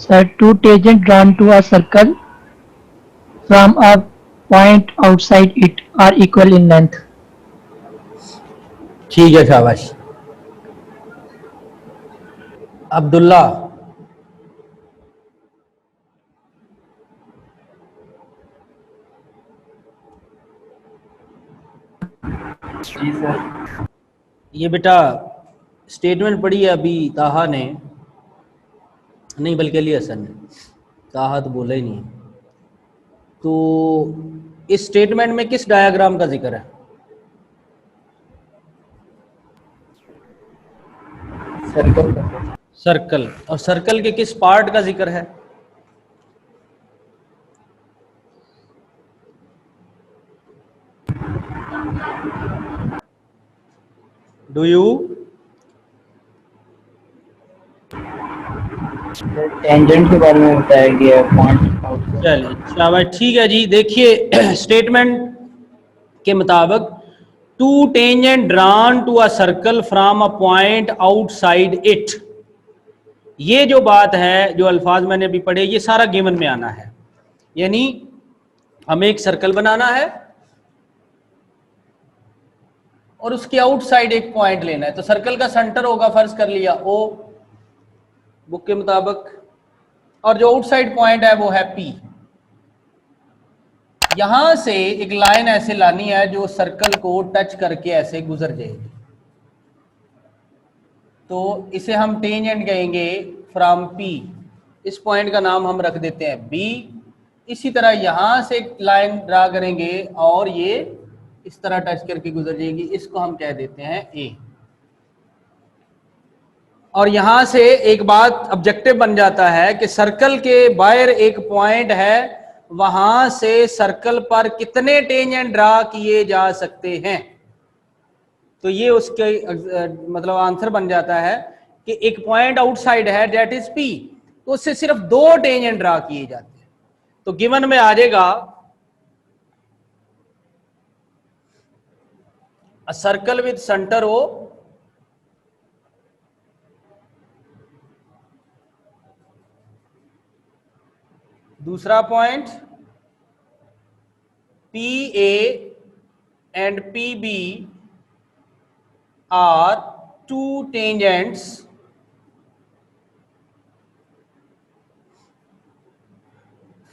Sir, two tangents drawn to a circle from a point outside it are equal in length. ठीक है, शाबाश। अब्दुल्ला, जी sir. ये बेटा statement पढ़ी है अभी ताहा ने, नहीं बल्कि अली हसन ने, ताहा तो बोला ही नहीं। तो इस स्टेटमेंट में किस डायग्राम का जिक्र है? सर्कल का। सर्कल। और सर्कल के किस पार्ट का जिक्र है? Do you? टेंजेंट के बारे में बताया गया है, पॉइंट आउट। चलिए शाबाश, ठीक है जी। देखिए स्टेटमेंट के मुताबिक two tangent drawn to a circle from a point outside it, ये जो बात है, जो अल्फाज मैंने अभी पढ़े, ये सारा गिवन में आना है। यानी हमें एक सर्कल बनाना है और उसके आउटसाइड एक पॉइंट लेना है। तो सर्कल का सेंटर होगा, फर्ज कर लिया ओ बुक के मुताबिक, और जो आउटसाइड पॉइंट है वो है पी। यहां से एक लाइन ऐसे लानी है जो सर्कल को टच करके ऐसे गुजर जाएगी, तो इसे हम टेंजेंट कहेंगे फ्रॉम पी। इस पॉइंट का नाम हम रख देते हैं बी। इसी तरह यहां से एक लाइन ड्रा करेंगे और ये इस तरह टच करके गुजर जाएगी, इसको हम कह देते हैं ए। और यहां से एक बात ऑब्जेक्टिव बन जाता है कि सर्कल के बाहर एक पॉइंट है, वहां से सर्कल पर कितने टेंजेंट ड्रा किए जा सकते हैं। तो ये उसके मतलब आंसर बन जाता है कि एक पॉइंट आउटसाइड है डेट इज पी, तो उससे सिर्फ दो टेंजेंट ड्रा किए जाते हैं। तो गिवन में आ जाएगा a circle with centre O, दूसरा point P A and P B are two tangents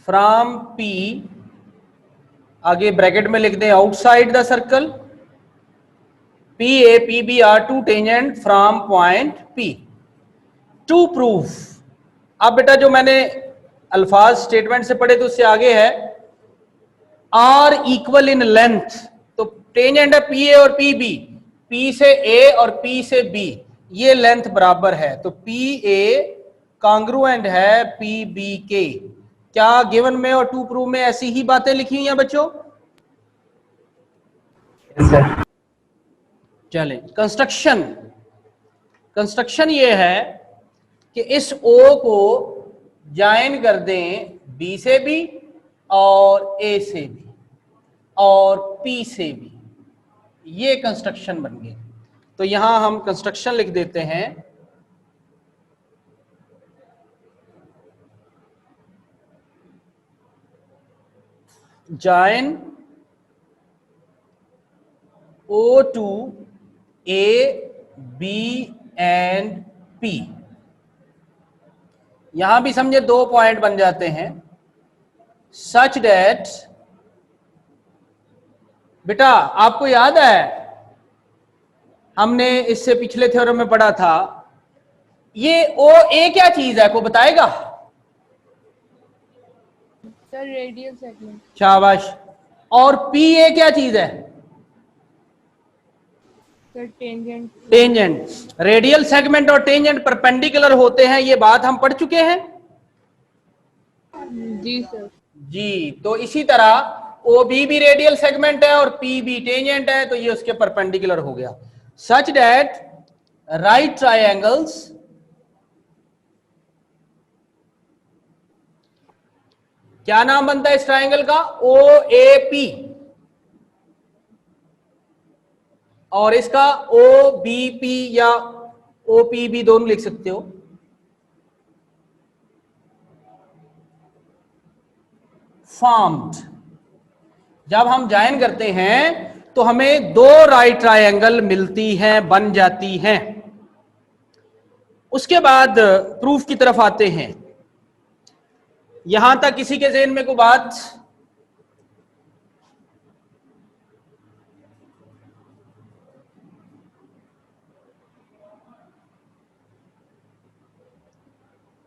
from P, आगे ब्रैकेट में लिख दें outside the circle, P A P B are two tangent from point P to prove. अब बेटा जो मैंने अल्फाज स्टेटमेंट से पढ़े तो उससे आगे है आर इक्वल इन लेंथ। तो टेंजेंट है पी ए और पी बी, पी से ए और पी से बी, ये लेंथ बराबर है, तो पी ए कॉन्ग्रुएंट है पी बी के। क्या गिवन में और टू प्रूव में ऐसी ही बातें लिखी हुई हैं बच्चों? सर। चलें कंस्ट्रक्शन। कंस्ट्रक्शन ये है कि इस ओ को ज्वाइन कर दें बी से भी और ए से भी और पी से भी, ये कंस्ट्रक्शन बन गए। तो यहां हम कंस्ट्रक्शन लिख देते हैं join O to A B and P. यहां भी समझे दो पॉइंट बन जाते हैं सच डेट, बेटा आपको याद है हमने इससे पिछले थ्योरम में पढ़ा था, ये ओ ए क्या चीज है, को बताएगा? Sir radial segment. शाबाश। और पी ए क्या चीज है? Sir tangent. Tangent. Radial segment और टेंजेंट परपेंडिकुलर होते हैं, ये बात हम पढ़ चुके हैं। जी सर। जी, तो इसी तरह ओ बी भी रेडियल सेगमेंट है और पी बी टेंजेंट है, तो ये उसके परपेंडिकुलर हो गया। सच दैट राइट ट्रायंगल्स क्या नाम बनता है इस ट्रायंगल का? ओ ए पी, और इसका ओ बी पी या ओ पी बी दोनों लिख सकते हो। फॉर्म्ड। जब हम ज्वाइन करते हैं तो हमें दो राइट ट्रायंगल मिलती हैं, बन जाती हैं। उसके बाद प्रूफ की तरफ आते हैं। यहां तक किसी के ज़हन में कोई बात?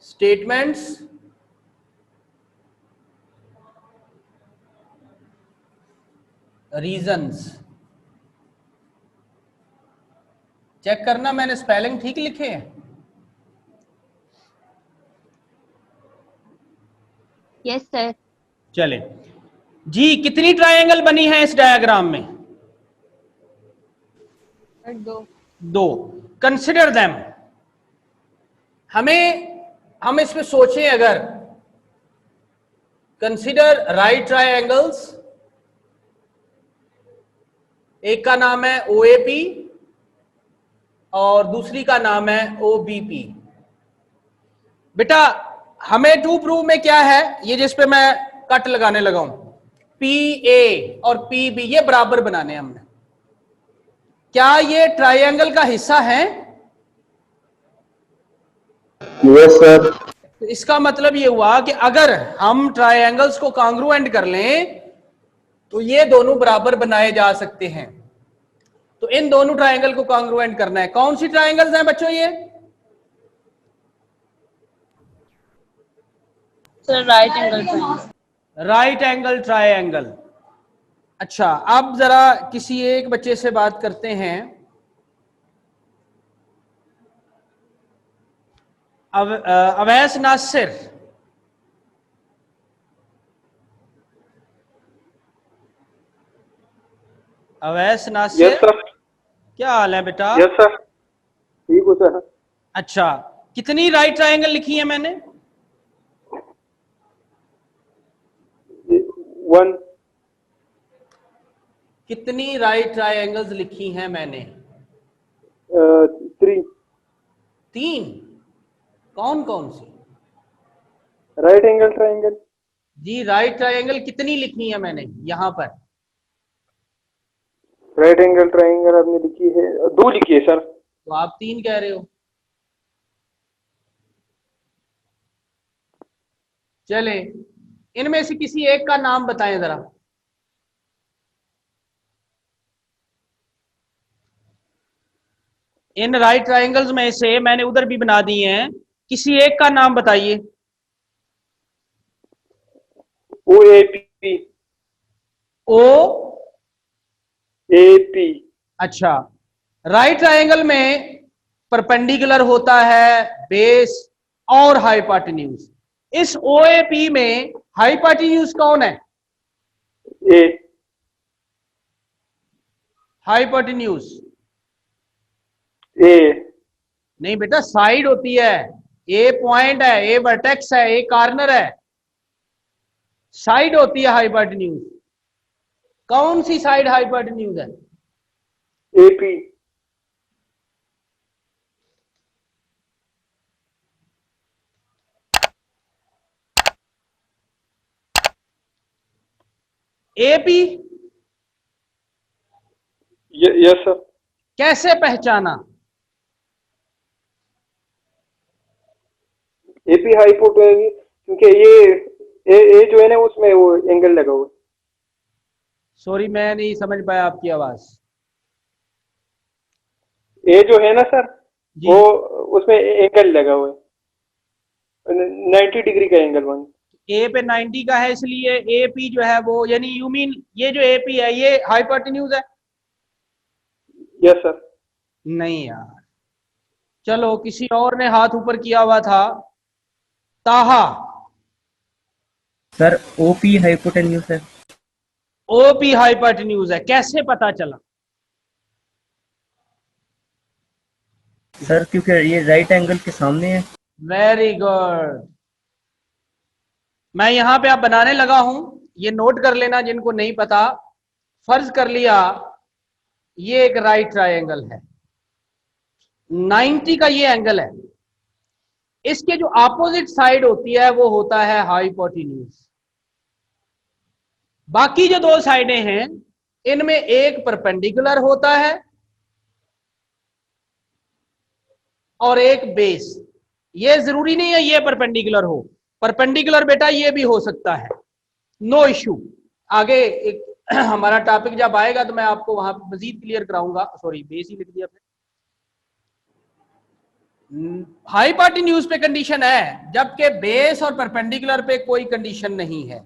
Statements, reasons. चेक करना मैंने स्पेलिंग ठीक लिखे हैं? Yes sir. चले जी, कितनी ट्रायंगल बनी है इस डायग्राम में? सर 2। दो। Consider them. हम इसमें सोचें, अगर कंसिडर राइट ट्रायंगल्स, एक का नाम है OAP और दूसरी का नाम है OBP। बेटा हमें टू प्रूव में क्या है, ये जिस पे मैं कट लगाने लगा हूं, PA और PB ये बराबर बनाने हैं हमने। क्या ये ट्रायंगल का हिस्सा है? Yes sir. तो इसका मतलब ये हुआ कि अगर हम ट्रायंगल्स को कॉन्ग्रुएंट कर लें तो ये दोनों बराबर बनाए जा सकते हैं। तो इन दोनों ट्रायंगल को कॉन्ग्रुएंट करना है। कौन सी ट्रायंगल्स हैं बच्चों ये? Sir right angle triangle. Right angle triangle. अच्छा, अब जरा किसी एक बच्चे से बात करते हैं। अवैस नासिर, अवैस नासिर। Yes sir. क्या हाल है बेटा? यस सर, ठीक हो सर। अच्छा, कितनी राइट ट्रायंगल लिखी है मैंने? 1। कितनी राइट ट्रायंगल्स लिखी हैं मैंने? 3। 3। कौन कौन सी? Right angle triangle. जी, राइट ट्रायंगल कितनी लिखी है मैंने यहां पर? राइट एंगल ट्रायंगल आपने लिखी है 2 लिखी है सर। तो आप 3 कह रहे हो। चले, इनमें से किसी एक का नाम बताएं जरा। इन राइट ट्रायंगल्स में से मैंने उधर भी बना दिए हैं, किसी एक का नाम बताइए। OAP। OAP। अच्छा, राइट ट्रायंगल में परपेंडिकुलर होता है बेस और हाइपोटेन्यूज। इस OAP में हाइपोटेन्यूज कौन है? ए। Hypotenuse A. नहीं बेटा, साइड होती है। ए पॉइंट है, ए वर्टेक्स है, ए कॉर्नर है, साइड होती है हाइपोटेन्यूज। कौन सी साइड हाइपोटेन्यूज है? AP। AP। Yes sir. कैसे पहचाना? AP हाइपोटेन्यूज, क्योंकि ये जो है ना उसमें वो एंगल लगा हुआ है। सॉरी, मैं नहीं समझ पाया आपकी आवाज। ए जो है ना सर, जी। वो उसमें एंगल लगा हुआ है, 90 डिग्री का एंगल बन। ए पे 90 का है, इसलिए AP जो है वो, यानी यू मीन ये जो AP है ये हाइपोटेन्यूज है? Yes sir. नहीं यार, चलो किसी और ने हाथ ऊपर किया हुआ था। ताहा। सर OP हाइपोटेन्यूज है। OP हाइपोटेन्यूज है, कैसे पता चला? सर क्योंकि ये राइट एंगल के सामने है। Very good. मैं यहां पे आप बनाने लगा हूं, ये नोट कर लेना जिनको नहीं पता। फर्ज कर लिया ये एक राइट ट्रायंगल है, 90 का ये एंगल है, इसके जो अपोजिट साइड होती है वो होता है हाइपोटेन्यूज। बाकी जो दो साइडें हैं इनमें एक परपेंडिकुलर होता है और एक बेस। ये जरूरी नहीं है ये परपेंडिकुलर हो, परपेंडिकुलर बेटा ये भी हो सकता है, नो इश्यू। आगे एक हमारा टॉपिक जब आएगा तो मैं आपको वहां पर मजीद क्लियर कराऊंगा। सॉरी बेस ही लिख दिया फिर। हाइपोटेन्यूज पे कंडीशन है, जबकि बेस और परपेंडिकुलर पे कोई कंडीशन नहीं है।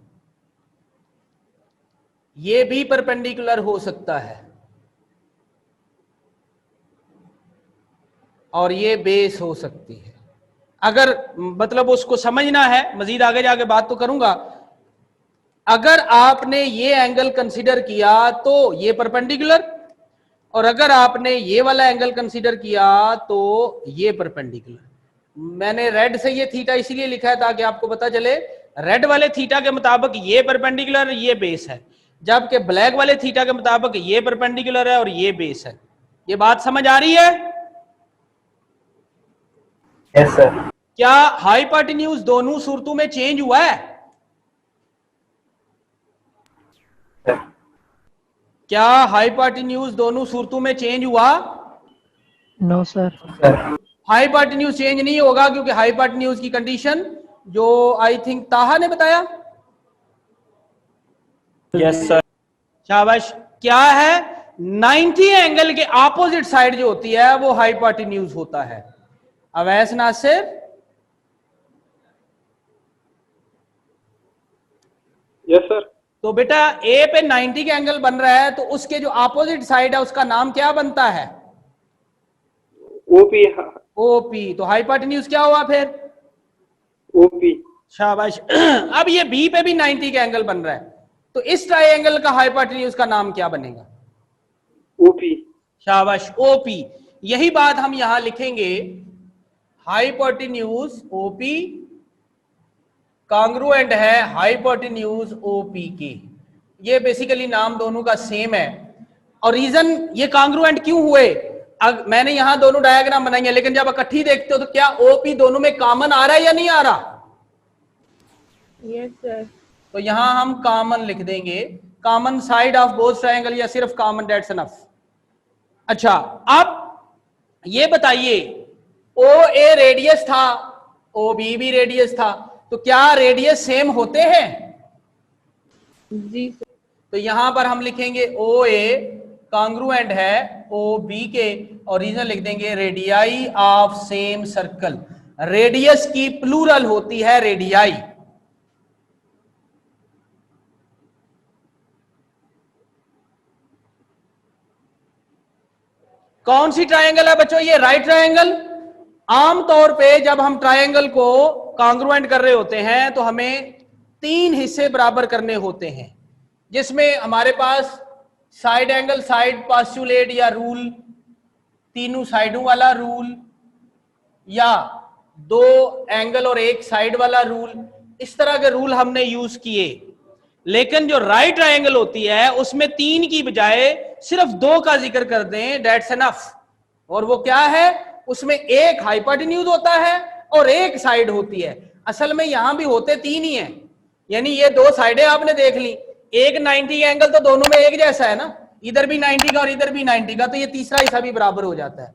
ये भी परपेंडिकुलर हो सकता है और ये बेस हो सकती है। अगर मतलब उसको समझना है, मजीद आगे जाके बात तो करूंगा। अगर आपने ये एंगल कंसीडर किया तो ये परपेंडिकुलर, और अगर आपने ये वाला एंगल कंसीडर किया तो ये परपेंडिकुलर। मैंने रेड से ये थीटा इसीलिए लिखा है ताकि आपको पता चले रेड वाले थीटा के मुताबिक ये परपेंडिकुलर, ये बेस है, जबकि ब्लैक वाले थीटा के मुताबिक ये परपेंडिकुलर है और ये बेस है। ये बात समझ आ रही है? Yes sir. क्या हाइपोटेन्यूज दोनों सूरतों में चेंज हुआ है? क्या हाइपोटेन्यूज दोनों सूरतों में चेंज हुआ? No sir. हाइपोटेन्यूज चेंज नहीं होगा क्योंकि हाइपोटेन्यूज की कंडीशन जो आई थिंक ताहा ने बताया। Yes sir. शाबाश। क्या है? 90 एंगल के ऑपोजिट साइड जो होती है वो हाइपोटेन्यूज होता है। अवैस नासिर? Yes sir. तो बेटा ए पे 90 का एंगल बन रहा है तो उसके जो ऑपोजिट साइड है उसका नाम क्या बनता है? ओपी। ओपी। तो हाइपोटेन्यूज क्या हुआ फिर? ओपी। शाबाश। अब ये बी पे भी 90 का एंगल बन रहा है तो इस ट्रायंगल का हाइपोटेन्यूज का नाम क्या बनेगा? ओपी। शाबाश, ओपी। यही बात हम यहां लिखेंगे, हाइपोटेन्यूज ओपी कांग्रुएंट है हाइपोटेन्यूज ओपी के। ये बेसिकली नाम दोनों का सेम है। और रीजन ये कांग्रुएंट क्यों हुए, मैंने यहां दोनों डायग्राम बनाई है, लेकिन जब इकट्ठी देखते हो तो क्या ओपी दोनों में कॉमन आ रहा है या नहीं आ रहा? Yes sir. तो यहां हम कॉमन लिख देंगे, common side of both triangle, या सिर्फ कॉमन, दैट्स इनफ। अच्छा, अब ये बताइए ओ ए रेडियस था, ओ बी भी रेडियस था, तो क्या रेडियस सेम होते हैं? जी सर। तो यहां पर हम लिखेंगे ओ ए कांग्रुएंट है ओ बी के, और रीजन लिख देंगे radii of same circle. Radius की प्लूरल होती है रेडियाई। कौन सी ट्रायंगल है बच्चों? ये राइट ट्रायंगल। आमतौर पे जब हम ट्रायंगल को कांग्रुएंट कर रहे होते हैं तो हमें 3 हिस्से बराबर करने होते हैं, जिसमें हमारे पास साइड एंगल साइड पोस्टुलेट या रूल, तीनों साइडों वाला रूल, या 2 एंगल और 1 साइड वाला रूल, इस तरह के रूल हमने यूज किए। लेकिन जो राइट ट्रायंगल होती है उसमें 3 की बजाय सिर्फ 2 का जिक्र कर दें, दैट्स एनफ। और वो क्या है? उसमें एक हाइपोटेन्यूज होता है और एक साइड होती है। असल में यहां भी होते 3 ही हैं, यानी ये 2 साइडें आपने देख ली, एक 90 का एंगल तो दोनों में एक जैसा है ना, इधर भी 90 का और इधर भी 90 का, तो ये तीसरा हिस्सा भी बराबर हो जाता है।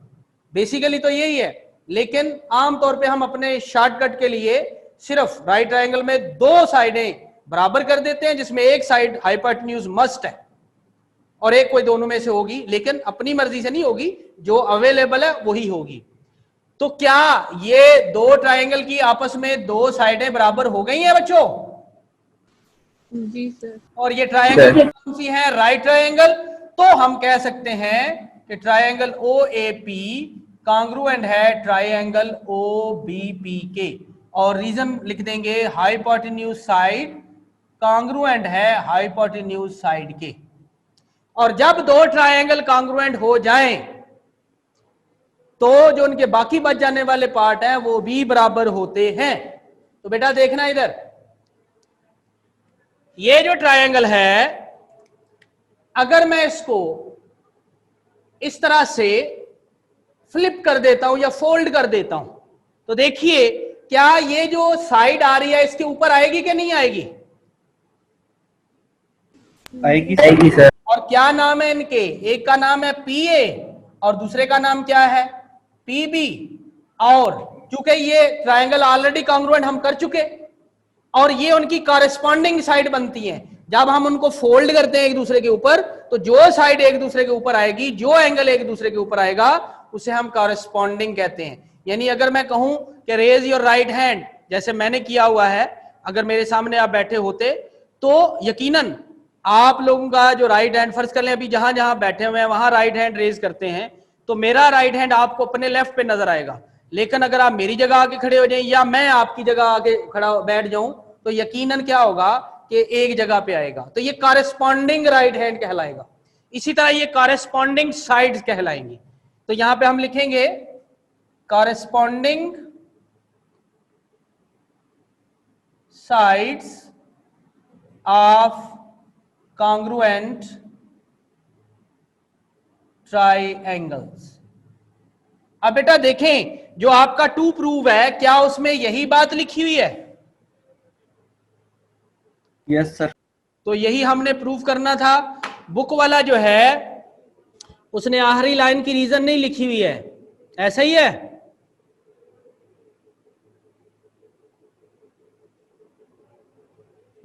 बेसिकली तो यही है, लेकिन आमतौर पे हम अपने शॉर्टकट के लिए सिर्फ राइट ट्रायंगल में 2 साइडें बराबर कर देते हैं, जिसमें एक साइड हाइपोटेन्यूज मस्ट है और एक कोई दोनों में से होगी, लेकिन अपनी मर्जी से नहीं होगी, जो अवेलेबल है वही होगी। तो क्या ये 2 ट्रायंगल की आपस में 2 साइडें बराबर हो गई हैं बच्चों? जी सर। और ये ट्रायंगल कौन सी है? Right triangle. तो हम कह सकते हैं कि triangle O A P congruent है ट्रायंगल ओ बी पी के, और रीजन लिख देंगे हाइपोटेन्यूज साइड कांग्रुएंट है हाइपोटेन्यूज साइड के। और जब 2 ट्रायंगल कांग्रुएंट हो जाएं तो जो उनके बाकी बच जाने वाले पार्ट हैं वो भी बराबर होते हैं। तो बेटा देखना इधर, ये जो ट्रायंगल है, अगर मैं इसको इस तरह से फ्लिप कर देता हूं या फोल्ड कर देता हूं तो देखिए क्या ये जो साइड आ रही है इसके ऊपर आएगी कि नहीं आएगी? आएगी सर। और क्या नाम है इनके, एक का नाम है PA और दूसरे का नाम क्या है PB। और क्योंकि ये ट्रायंगल ऑलरेडी कॉन्ग्रुएंट हम कर चुके और ये उनकी कॉरेस्पॉन्डिंग साइड बनती है, जब हम उनको फोल्ड करते हैं एक दूसरे के ऊपर तो जो साइड एक दूसरे के ऊपर आएगी, जो एंगल एक दूसरे के ऊपर आएगा उसे हम कॉरेस्पॉन्डिंग कहते हैं। यानी अगर मैं कहूं कि रेज योर राइट हैंड, जैसे मैंने किया हुआ है, अगर मेरे सामने आप बैठे होते तो यकीनन आप लोगों का जो राइट हैंड, फर्ज कर लें अभी जहां जहां बैठे हुए हैं वहां राइट हैंड रेज करते हैं, तो मेरा राइट हैंड आपको अपने लेफ्ट पे नजर आएगा। लेकिन अगर आप मेरी जगह आके खड़े हो जाएं या मैं आपकी जगह आके खड़ा बैठ जाऊं तो यकीनन क्या होगा कि एक जगह पे आएगा, तो ये कॉरेस्पॉन्डिंग राइट हैंड कहलाएगा। इसी तरह ये कॉरेस्पॉन्डिंग साइड्स कहलाएंगी। तो यहां पे हम लिखेंगे corresponding sides of congruent triangles। अब बेटा देखें जो आपका टू प्रूव है, क्या उसमें यही बात लिखी हुई है? Yes sir. तो यही हमने प्रूव करना था। बुक वाला जो है उसने आखिरी लाइन की रीजन नहीं लिखी हुई है, ऐसा ही है।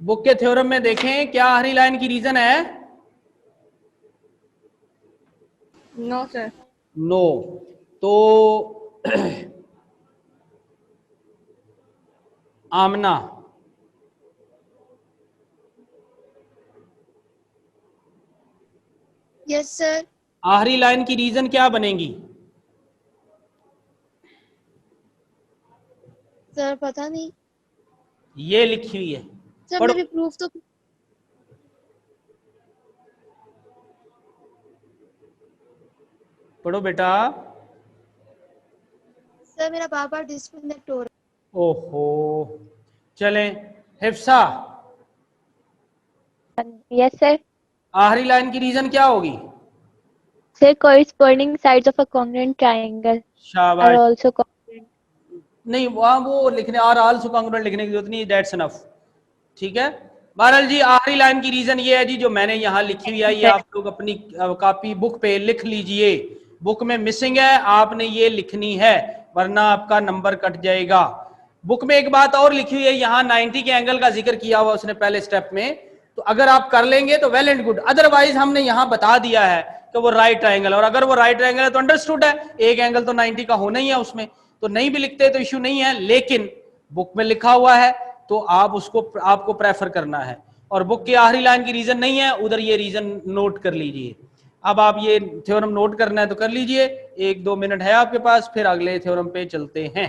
बुक के थ्योरम में देखें क्या आखिरी लाइन की रीजन है? No sir. नो। तो आमना, यस सर। आखिरी लाइन की रीजन क्या बनेगी? सर पता नहीं ये लिखी हुई है, सर, पढ़ो। मेरी प्रूफ तो पढ़ो बेटा। सर मेरा बार बार डिस्कनेक्ट हो रहा ओहो, चलें हिफ्सा, है। Yes sir. आखिरी लाइन की रीजन क्या होगी? Sir corresponding sides of a congruent triangle are शाबाश। also congruent। नहीं वहां वो लिखने और आल्सो कॉन्ग्रुएंट लिखने की जरूरत नहीं, दैट्स इनफ। ठीक है बहरहाल जी, आखिरी लाइन की रीजन ये है जी जो मैंने यहाँ लिखी हुई है, ये आप लोग अपनी कॉपी बुक पे लिख लीजिए। बुक में मिसिंग है, आपने ये लिखनी है वरना आपका नंबर कट जाएगा। बुक में एक बात और लिखी हुई है, यहाँ 90 के एंगल का जिक्र किया हुआ उसने पहले स्टेप में, तो अगर आप कर लेंगे तो वेल एंड गुड, अदरवाइज हमने यहाँ बता दिया है कि वो राइट ट्रायंगल, और अगर वो राइट ट्रायंगल है तो अंडरस्टूड है, एक एंगल तो 90 का होना ही है उसमें, तो नहीं भी लिखते तो इश्यू नहीं है, लेकिन बुक में लिखा हुआ है तो आप उसको आपको प्रेफर करना है। और बुक की आखिरी लाइन की रीजन नहीं है, उधर ये रीजन नोट कर लीजिए। अब आप ये थ्योरम नोट करना है तो कर लीजिए, 1-2 मिनट है आपके पास, फिर अगले थ्योरम पे चलते हैं।